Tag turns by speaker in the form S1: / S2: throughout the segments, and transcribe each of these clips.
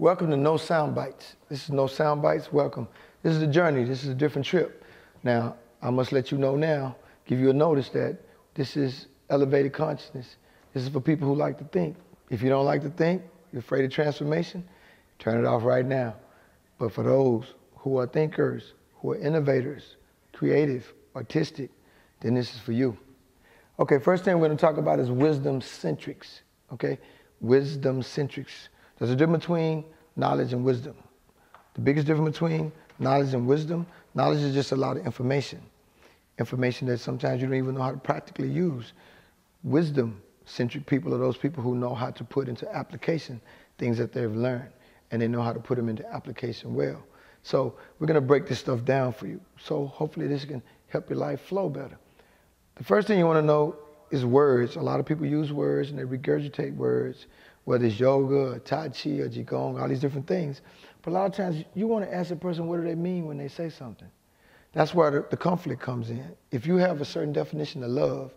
S1: Welcome to No Sound Bites. This is No Sound Bites. Welcome. This is a journey. This is a different trip. Now, I must let you know now, give you a notice that this is elevated consciousness. This is for people who like to think. If you don't like to think, you're afraid of transformation, turn it off right now. But for those who are thinkers, who are innovators, creative, artistic, then this is for you. Okay, first thing we're going to talk about is wisdom centrics. Okay, wisdom centrics. There's a difference between knowledge and wisdom. The biggest difference between knowledge and wisdom, knowledge is just a lot of information. Information that sometimes you don't even know how to practically use. Wisdom-centric people are those people who know how to put into application things that they've learned, and they know how to put them into application well. So we're going to break this stuff down for you. So hopefully this can help your life flow better. The first thing you want to know is words. A lot of people use words and they regurgitate words, whether it's yoga or tai chi or qigong, all these different things. But a lot of times you want to ask a person, what do they mean when they say something? That's where the conflict comes in. If you have a certain definition of love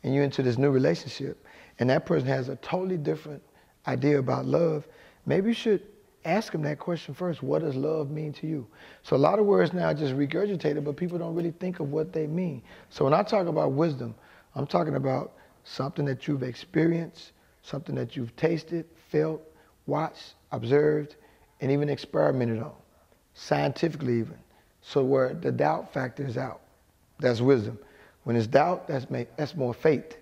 S1: and you're into this new relationship and that person has a totally different idea about love, maybe you should ask them that question first. What does love mean to you? So a lot of words now are just regurgitated, but people don't really think of what they mean. So when I talk about wisdom, I'm talking about something that you've experienced, something that you've tasted, felt, watched, observed, and even experimented on, scientifically even. So where the doubt factor is out, that's wisdom. When it's doubt, that's more faith.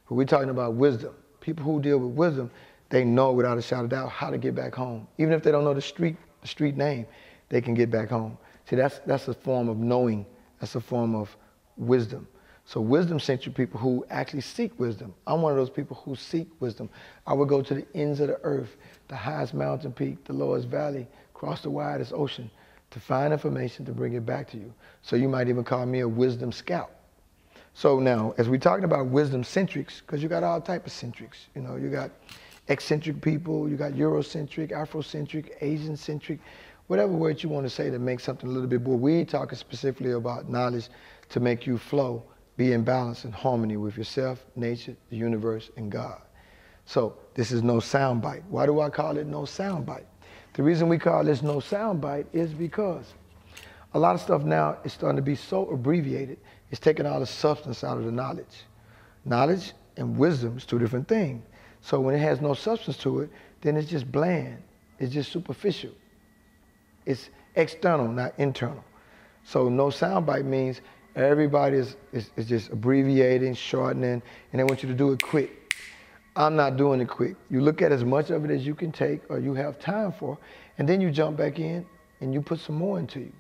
S1: But we're talking about wisdom. People who deal with wisdom, they know without a shadow of doubt how to get back home. Even if they don't know the street name, they can get back home. See, that's a form of knowing. That's a form of wisdom. So wisdom-centric people who actually seek wisdom. I'm one of those people who seek wisdom. I would go to the ends of the earth, the highest mountain peak, the lowest valley, cross the widest ocean to find information to bring it back to you. So you might even call me a wisdom scout. So now, as we're talking about wisdom-centrics, because you got all type of centrics. You know, you got eccentric people, you got Eurocentric, Afrocentric, Asian-centric, whatever word you want to say to make something a little bit more. We're talking specifically about knowledge to make you flow, be in balance and harmony with yourself, nature, the universe, and God. So this is no soundbite. Why do I call it no soundbite? The reason we call this no soundbite is because a lot of stuff now is starting to be so abbreviated, it's taking all the substance out of the knowledge. Knowledge and wisdom is two different things. So when it has no substance to it, then it's just bland. It's just superficial. It's external, not internal. So no soundbite means everybody is just abbreviating, shortening, and they want you to do it quick. I'm not doing it quick. You look at as much of it as you can take or you have time for, and then you jump back in and you put some more into you.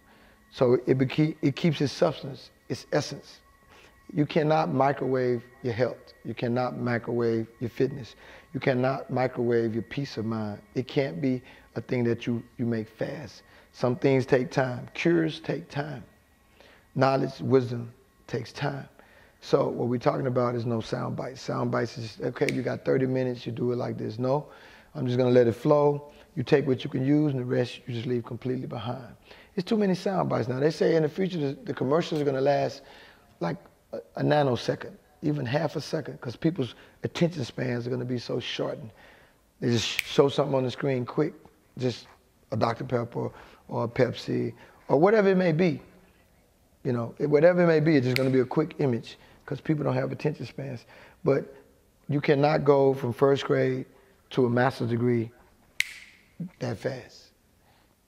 S1: So it keeps its substance, its essence. You cannot microwave your health. You cannot microwave your fitness. You cannot microwave your peace of mind. It can't be a thing that you make fast. Some things take time. Cures take time. Knowledge, wisdom takes time. So what we're talking about is no sound bites. Sound bites is, okay, you got 30 minutes, you do it like this. No, I'm just gonna let it flow. You take what you can use and the rest you just leave completely behind. It's too many sound bites now. They say in the future the commercials are gonna last like a nanosecond, even half a second, because people's attention spans are gonna be so shortened. They just show something on the screen quick, just a Dr. Pepper or a Pepsi or whatever it may be. You know, whatever it may be, it's just going to be a quick image because people don't have attention spans. But you cannot go from first grade to a master's degree that fast.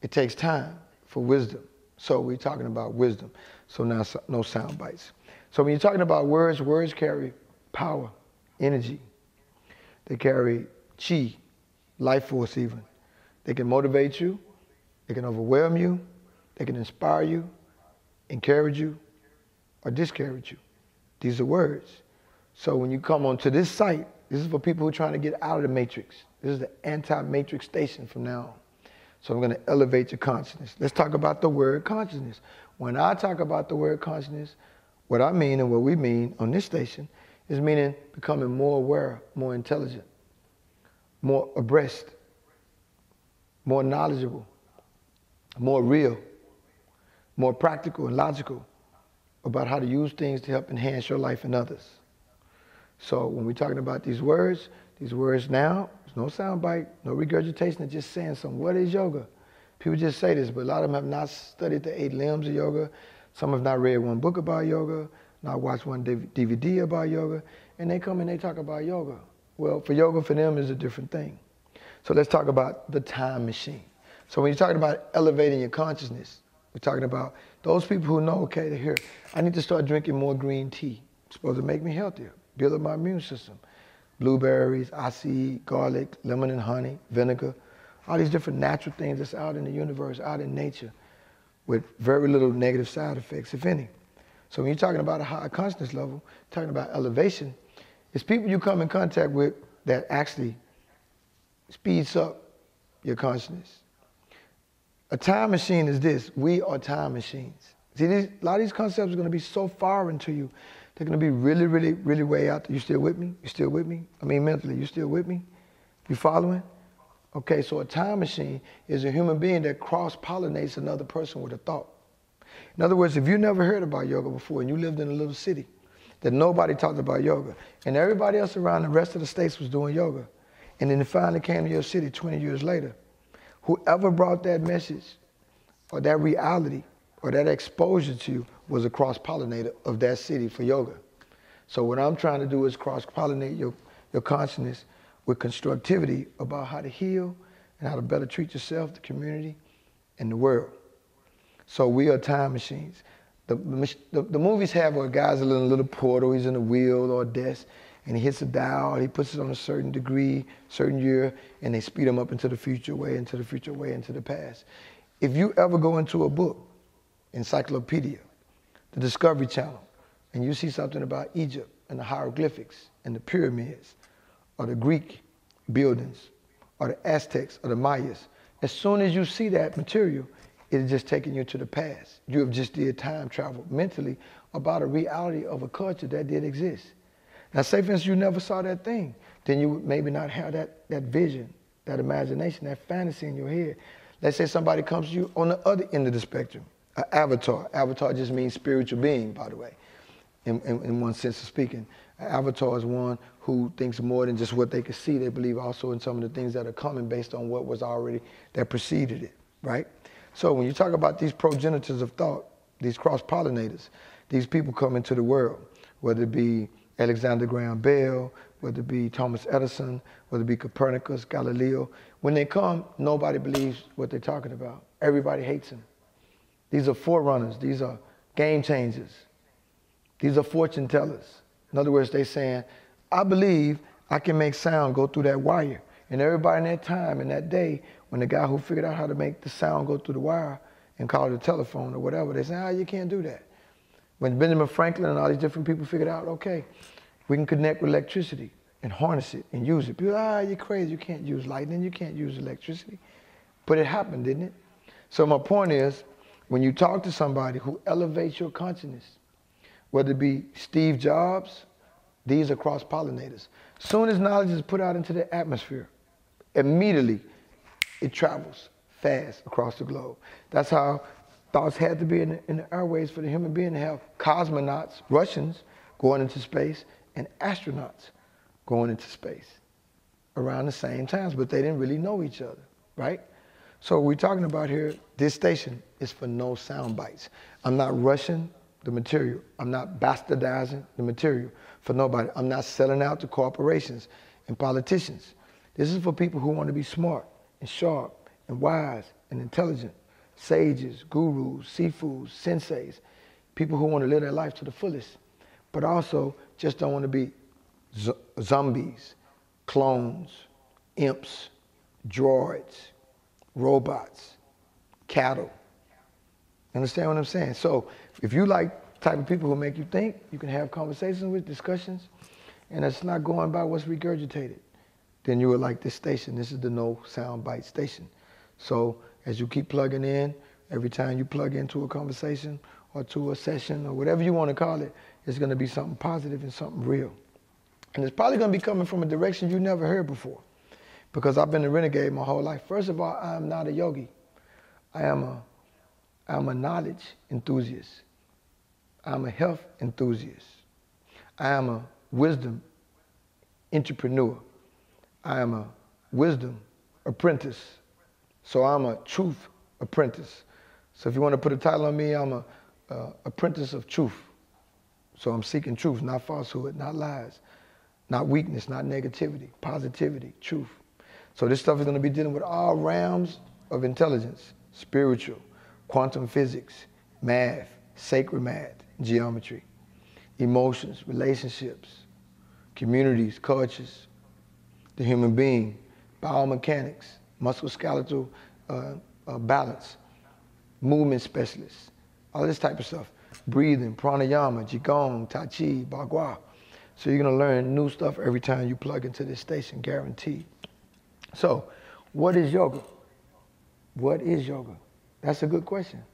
S1: It takes time for wisdom. So we're talking about wisdom. So now no sound bites. So when you're talking about words, words carry power, energy. They carry chi, life force even. They can motivate you. They can overwhelm you. They can inspire you, encourage you, or discourage you. These are words. So when you come onto this site, this is for people who are trying to get out of the matrix. This is the anti-matrix station from now on. So I'm going to elevate your consciousness. Let's talk about the word consciousness. When I talk about the word consciousness, what I mean and what we mean on this station is meaning becoming more aware, more intelligent, more abreast, more knowledgeable, more real, more practical and logical about how to use things to help enhance your life and others. So when we're talking about these words now, there's no soundbite, no regurgitation, it's just saying something. What is yoga? People just say this, but a lot of them have not studied the 8 limbs of yoga. Some have not read one book about yoga, not watched one DVD about yoga, and they come and they talk about yoga. Well, for yoga, for them, is a different thing. So let's talk about the time machine. So when you're talking about elevating your consciousness, we're talking about those people who know, okay, here, I need to start drinking more green tea. It's supposed to make me healthier, build up my immune system. Blueberries, acai, garlic, lemon and honey, vinegar, all these different natural things that's out in the universe, out in nature, with very little negative side effects, if any. So when you're talking about a high consciousness level, talking about elevation, it's people you come in contact with that actually speeds up your consciousness. A time machine is this. We are time machines. See, a lot of these concepts are going to be so foreign to you. They're going to be really, really, really way out there. You still with me? You still with me? I mean, mentally, you still with me? You following? Okay, so a time machine is a human being that cross-pollinates another person with a thought. In other words, if you never heard about yoga before and you lived in a little city that nobody talked about yoga, and everybody else around the rest of the states was doing yoga, and then it finally came to your city 20 years later, whoever brought that message or that reality or that exposure to you was a cross-pollinator of that city for yoga. So what I'm trying to do is cross-pollinate your consciousness with constructivity about how to heal and how to better treat yourself, the community, and the world. So we are time machines. The movies have where a guy's in a little portal, he's in a wheel or a desk, and he hits a dial, he puts it on a certain degree, certain year, and they speed him up into the future, way into the future, way into the past. If you ever go into a book, encyclopedia, the Discovery Channel, and you see something about Egypt and the hieroglyphics and the pyramids, or the Greek buildings, or the Aztecs, or the Mayas, as soon as you see that material, it's just taking you to the past. You have just did time travel mentally about a reality of a culture that did exist. Now, say for instance you never saw that thing, then you would maybe not have that vision, that imagination, that fantasy in your head. Let's say somebody comes to you on the other end of the spectrum, an avatar. Avatar just means spiritual being, by the way, in one sense of speaking. An avatar is one who thinks more than just what they can see. They believe also in some of the things that are coming based on what was already, that preceded it, right? So when you talk about these progenitors of thought, these cross-pollinators, these people come into the world, whether it be Alexander Graham Bell, whether it be Thomas Edison, whether it be Copernicus, Galileo. When they come, nobody believes what they're talking about. Everybody hates them. These are forerunners. These are game changers. These are fortune tellers. In other words, they're saying, I believe I can make sound go through that wire. And everybody in that time, in that day, when the guy who figured out how to make the sound go through the wire and called it a telephone or whatever, they say, you can't do that. When Benjamin Franklin and all these different people figured out, okay, we can connect with electricity and harness it and use it. People, you're crazy, you can't use lightning, you can't use electricity. But it happened, didn't it? So my point is, when you talk to somebody who elevates your consciousness, whether it be Steve Jobs, these are cross-pollinators. Soon as knowledge is put out into the atmosphere, immediately it travels fast across the globe. That's how thoughts had to be in the airways for the human being to have cosmonauts, Russians, going into space, and astronauts going into space around the same times, but they didn't really know each other, right? So we're talking about here, this station is for no sound bites. I'm not rushing the material. I'm not bastardizing the material for nobody. I'm not selling out to corporations and politicians. This is for people who want to be smart and sharp and wise and intelligent, sages, gurus, sifus, senseis, people who want to live their life to the fullest, but also just don't want to be zombies, clones, imps, droids, robots, cattle. Understand what I'm saying? So if you like type of people who make you think, you can have conversations with, discussions, and it's not going by what's regurgitated, then you would like this station. This is the no sound bite station. So as you keep plugging in, every time you plug into a conversation or to a session or whatever you want to call it, it's going to be something positive and something real. And it's probably going to be coming from a direction you never heard before, because I've been a renegade my whole life. First of all, I am not a yogi. I'm a knowledge enthusiast. I'm a health enthusiast. I am a wisdom entrepreneur. I am a wisdom apprentice. So I'm a truth apprentice. So if you want to put a title on me, I'm a apprentice of truth. So I'm seeking truth, not falsehood, not lies, not weakness, not negativity, positivity, truth. So this stuff is going to be dealing with all realms of intelligence: spiritual, quantum physics, math, sacred math, geometry, emotions, relationships, communities, cultures, the human being, biomechanics, musculoskeletal balance, movement specialists, all this type of stuff. Breathing, pranayama, qigong, tai chi, bagua. So you're gonna learn new stuff every time you plug into this station, guaranteed. So, what is yoga? What is yoga? That's a good question.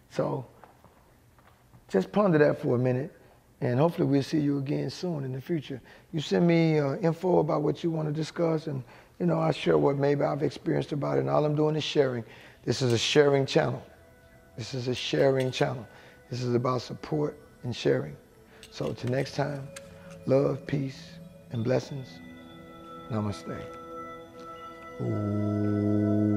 S1: So, just ponder that for a minute, and hopefully we'll see you again soon in the future. You send me info about what you want to discuss, and I'll share what maybe I've experienced about it, and all I'm doing is sharing. This is a sharing channel. This is a sharing channel. This is about support and sharing. So till next time, love, peace, and blessings. Namaste. Ooh.